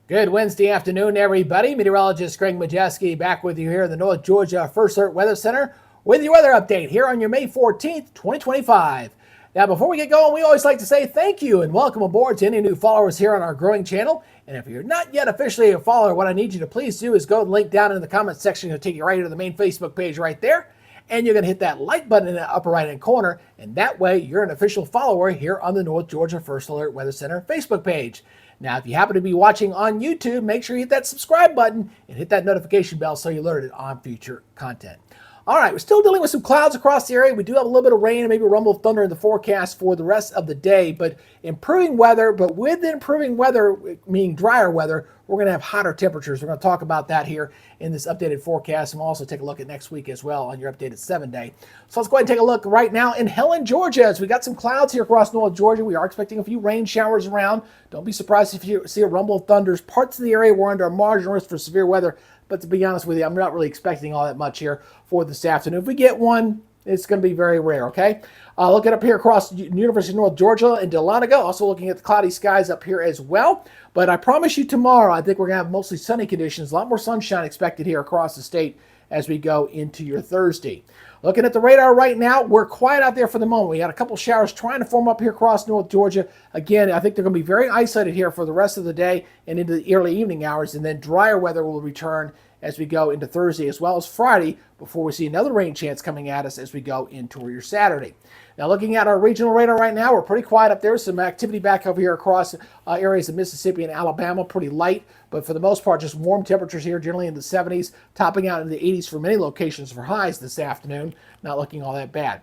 Good Wednesday afternoon, everybody. Meteorologist Greg Majeski back with you here in the North Georgia First Alert Weather Center with your weather update here on your May 14th, 2025. Now, before we get going, we always like to say thank you and welcome aboard to any new followers here on our growing channel. And if you're not yet officially a follower, what I need you to please do is go to the link down in the comments section. It'll take you right to the main Facebook page right there. And you're going to hit that like button in the upper right hand corner. And that way, you're an official follower here on the North Georgia First Alert Weather Center Facebook page. Now, if you happen to be watching on YouTube, make sure you hit that subscribe button and hit that notification bell so you're alerted on future content. All right, we're still dealing with some clouds across the area. We do have a little bit of rain and maybe a rumble of thunder in the forecast for the rest of the day, but improving weather. But with the improving weather, meaning drier weather, we're going to have hotter temperatures. We're going to talk about that here in this updated forecast, and we'll also take a look at next week as well on your updated 7-day. So let's go ahead and take a look right now in Helen, Georgia. As we got some clouds here across North Georgia, we are expecting a few rain showers around. Don't be surprised if you see a rumble of thunders. Parts of the area were under a marginal risk for severe weather. But to be honest with you, I'm not really expecting all that much here for this afternoon. If we get one, it's going to be very rare, okay? Looking up here across University of North Georgia and Dahlonega, also looking at the cloudy skies up here as well. But I promise you tomorrow, I think we're going to have mostly sunny conditions, a lot more sunshine expected here across the state as we go into your Thursday. Looking at the radar right now, we're quiet out there for the moment. We had a couple showers trying to form up here across North Georgia. Again, I think they're going to be very isolated here for the rest of the day and into the early evening hours, and then drier weather will return as we go into Thursday as well as Friday before we see another rain chance coming at us as we go into your Saturday. Now, looking at our regional radar right now, we're pretty quiet up there. Some activity back over here across areas of Mississippi and Alabama, pretty light, but for the most part, just warm temperatures here, generally in the 70s, topping out in the 80s for many locations for highs this afternoon. Not looking all that bad.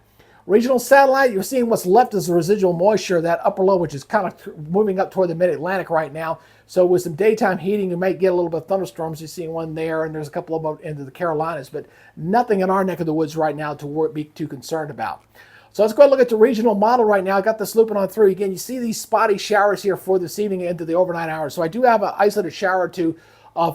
Regional satellite, you're seeing what's left as the residual moisture, that upper low, which is kind of moving up toward the mid-Atlantic right now. So with some daytime heating, you might get a little bit of thunderstorms. You're seeing one there, and there's a couple of them into the Carolinas, but nothing in our neck of the woods right now to be too concerned about. So let's go ahead and look at the regional model right now. I got this looping on through. Again, you see these spotty showers here for this evening into the overnight hours. So I do have an isolated shower or two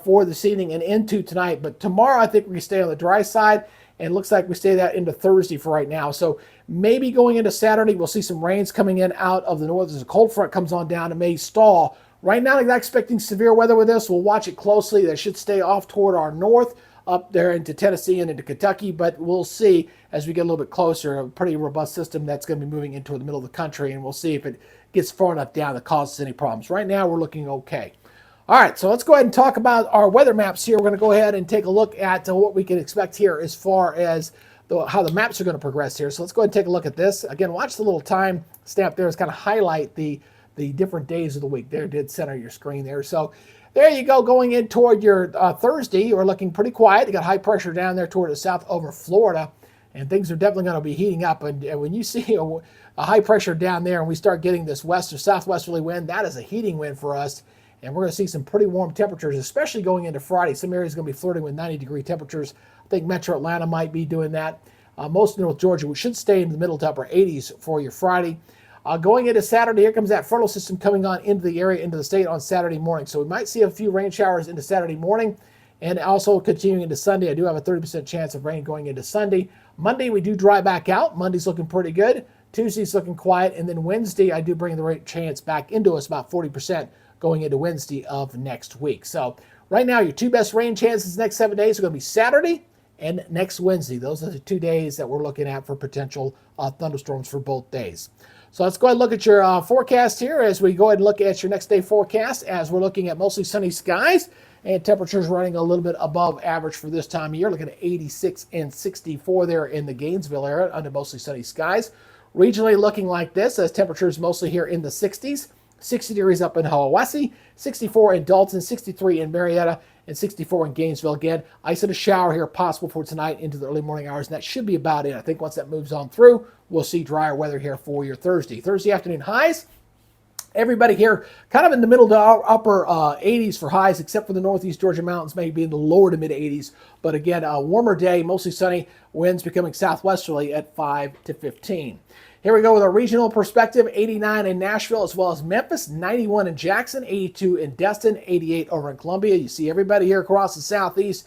for this evening and into tonight. But tomorrow, I think we stay on the dry side. And it looks like we stay that into Thursday for right now. So maybe going into Saturday, we'll see some rains coming in out of the north as a cold front comes on down and may stall. Right now, I'm not expecting severe weather with this. We'll watch it closely. That should stay off toward our north, up there into Tennessee and into Kentucky. But we'll see as we get a little bit closer. A pretty robust system that's going to be moving into the middle of the country. And we'll see if it gets far enough down that causes any problems. Right now, we're looking okay. All right, so let's go ahead and talk about our weather maps here. We're going to go ahead and take a look at what we can expect here as far as how the maps are going to progress here. So let's go ahead and take a look at this. Again, watch the little time stamp there. It's kind of highlight the different days of the week. There, did center your screen there. So there you go, going in toward your Thursday. We're looking pretty quiet. You got high pressure down there toward the south over Florida, and things are definitely going to be heating up. And when you see a high pressure down there and we start getting this west or southwesterly wind, that is a heating wind for us. And we're going to see some pretty warm temperatures, especially going into Friday. Some areas are going to be flirting with 90-degree temperatures. I think Metro Atlanta might be doing that. Most of North Georgia, we should stay in the middle to upper 80s for your Friday. Going into Saturday, here comes that frontal system coming on into the area, into the state on Saturday morning. So we might see a few rain showers into Saturday morning. And also continuing into Sunday, I do have a 30% chance of rain going into Sunday. Monday, we do dry back out. Monday's looking pretty good. Tuesday's looking quiet. And then Wednesday, I do bring the rain chance back into us, about 40%. Going into Wednesday of next week. So right now, your two best rain chances next 7 days are going to be Saturday and next Wednesday. Those are the 2 days that we're looking at for potential thunderstorms for both days. So let's go ahead and look at your forecast here as we go ahead and look at your next day forecast as we're looking at mostly sunny skies and temperatures running a little bit above average for this time of year. Looking at 86 and 64 there in the Gainesville area under mostly sunny skies. Regionally looking like this as temperatures mostly here in the 60s. 60 degrees up in Hiawassee, 64 in Dalton, 63 in Marietta, and 64 in Gainesville. Again, ice and a shower here possible for tonight into the early morning hours, and that should be about it. I think once that moves on through, we'll see drier weather here for your Thursday. Thursday afternoon highs, everybody here kind of in the middle to upper 80s for highs, except for the northeast Georgia mountains, maybe in the lower to mid 80s. But again, a warmer day, mostly sunny, winds becoming southwesterly at 5 to 15. Here we go with a regional perspective, 89 in Nashville as well as Memphis, 91 in Jackson, 82 in Destin, 88 over in Columbia. You see everybody here across the southeast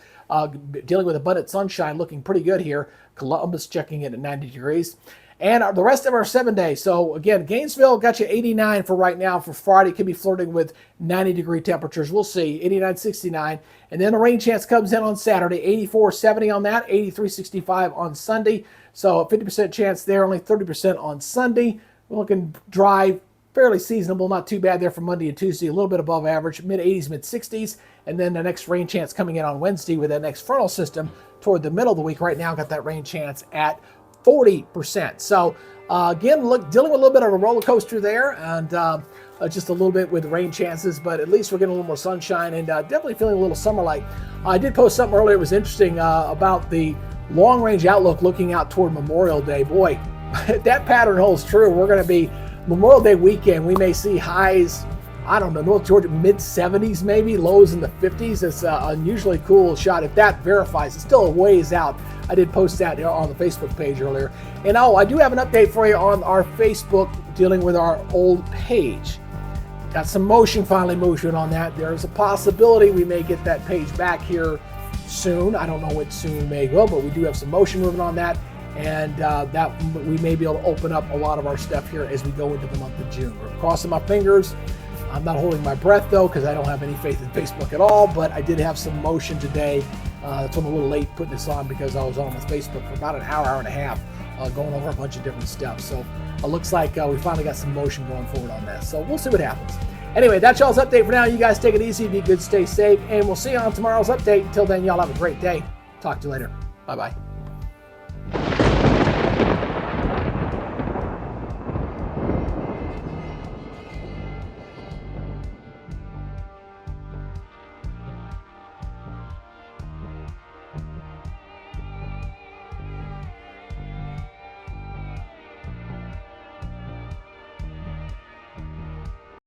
dealing with abundant sunshine, looking pretty good here. Columbus checking in at 90 degrees. And the rest of our 7 days. So again, Gainesville got you 89 for right now. For Friday, could be flirting with 90-degree temperatures. We'll see, 89, 69. And then the rain chance comes in on Saturday, 84, 70 on that, 83, 65 on Sunday. So a 50% chance there, only 30% on Sunday. We're looking dry, fairly seasonable, not too bad there for Monday and Tuesday, a little bit above average, mid-80s, mid-60s. And then the next rain chance coming in on Wednesday with that next frontal system toward the middle of the week. Right now, got that rain chance at 40%. So again, dealing with a little bit of a roller coaster there, and just a little bit with rain chances, but at least we're getting a little more sunshine and definitely feeling a little summer-like. I did post something earlier. It was interesting about the long-range outlook looking out toward Memorial Day. Boy, if that pattern holds true, we're going to be Memorial Day weekend. We may see highs, I don't know, North Georgia, mid-70s maybe, lows in the 50s. It's an unusually cool shot. If that verifies, it's still a ways out. I did post that on the Facebook page earlier. And I do have an update for you on our Facebook dealing with our old page. Got some motion finally moving on that. There's a possibility we may get that page back here soon. I don't know what soon may go, but we do have some motion moving on that. And that we may be able to open up a lot of our stuff here as we go into the month of June. We're crossing my fingers. I'm not holding my breath, though, because I don't have any faith in Facebook at all, but I did have some motion today. That's I'm a little late putting this on because I was on with Facebook for about an hour and a half going over a bunch of different stuff. So it looks like we finally got some motion going forward on that. So we'll see what happens. Anyway, that's y'all's update for now. You guys take it easy, be good, stay safe, and we'll see you on tomorrow's update. Until then, y'all have a great day. Talk to you later. Bye-bye.